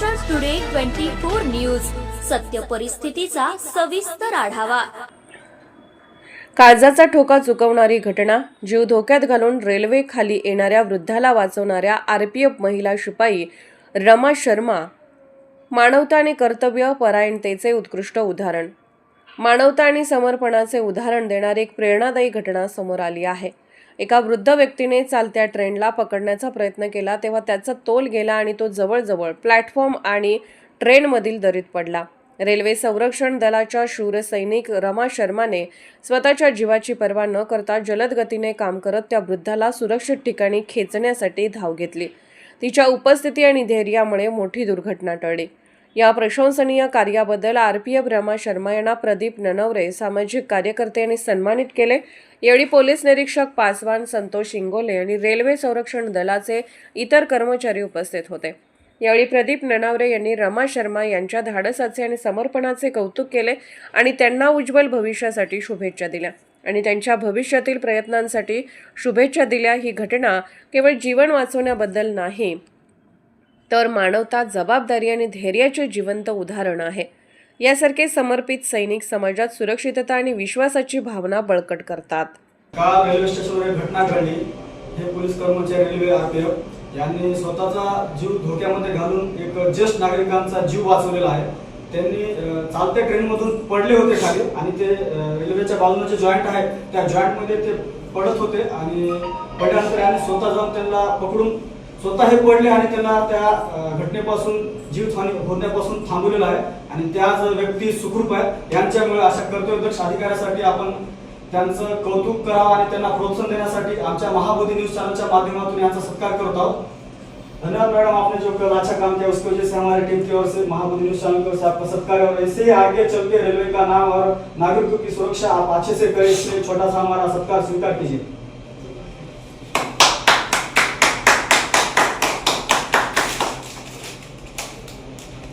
Maharashtra today 24 news, सत्य परिस्थितीचा सविस्तर आढावा। काळजाचा ठोका चुकवणारी घटना, जीव धोक्यात घालून रेल्वे खाली येणाऱ्या वृद्धाला वाचवणाऱ्या आरपीएफ महिला शिपाई रमा शर्मा मानवता आणि कर्तव्य परायणतेचे उत्कृष्ट उदाहरण। मानवता आणि समर्पणाचे उदाहरण देणारी एक प्रेरणादायी घटना समोर आली आहे। एका वृद्ध व्यक्तीने चालत्या ट्रेनला पकडण्याचा प्रयत्न केला तेव्हा त्याचा तोल गेला आणि तो जवळजवळ प्लॅटफॉर्म आणि ट्रेनमधील दरीत पडला। रेल्वे संरक्षण दलाच्या शूर सैनिक रमा शर्माने स्वतःच्या जीवाची पर्वा न करता जलद गतीने काम करत त्या वृद्धाला सुरक्षित ठिकाणी खेचण्यासाठी धाव घेतली। तिच्या उपस्थिती आणि धैर्यामुळे मोठी दुर्घटना टळली। या प्रशंसनीय कार्याबद्दल आरपीएफ रमा शर्मा यांना प्रदीप ननवरे सामाजिक कार्यकर्ते यांनी सन्मानित केले। यावेळी पोलीस निरीक्षक पासवान संतोष इंगोले आणि रेल्वे संरक्षण दलाचे इतर कर्मचारी उपस्थित होते। यावेळी प्रदीप ननवरे यांनी रमा शर्मा यांच्या धाडसाचे आणि समर्पणाचे कौतुक केले आणि त्यांना उज्ज्वल भविष्यासाठी शुभेच्छा दिल्या आणि त्यांच्या भविष्यातील प्रयत्नांसाठी शुभेच्छा दिल्या। ही घटना केवळ जीवन वाचवण्याबद्दल नाही तर मानवता, जबाबदारी आणि धैर्याचे जिवंत उदाहरण आहे। यासारखे समर्पित सैनिक समाजात सुरक्षितता आणि विश्वासाची भावना बळकट करतात। काल रेल्वे स्टेशनवर एक घटना घडली। हे पोलीस कर्मचारी रेल्वे आरपीएफ यांनी स्वतःचा जीव धोक्यामध्ये घालून एक ज्येष्ठ नागरिकांचा जीव वाचवलेला आहे। त्यांनी चालत्या ट्रेनमधून पडले होते खाली आणि ते रेल्वेच्या बाजूने जे जॉइंट आहे त्या जॉइंटमध्ये ते पडत होते आणि पडल्यानंतर यांनी स्वतः जाऊन त्यांना पकडून स्वतः हे पडले आणि त्यांना त्या घटनेपासून जीवहानी होण्यापासून थांबवलेलं आहे आणि त्या व्यक्ती सुखरूप आहेत। यांच्यामुळे अशा कर्तव्यदक्ष अधिकाऱ्यासाठी आपण त्यांचं कौतुक करावं आणि त्यांना प्रोत्साहन देण्यासाठी आमच्या महाबोधी न्यूज चैनल के माध्यमातून यांचा सत्कार करत आहोत। धन्यवाद मैडम, आपने जो कल अच्छा काम किया उसकी वजह से हमारी टीम की ओर से महाबोधी न्यूज चैनल की ओर से आपका सत्कार है और ऐसे ही आगे चल के रेलवे का नाम और नागरिकों की सुरक्षा आप अच्छे से करें, इसलिए छोटा सा हमारा सत्कार स्वीकार कीजिए।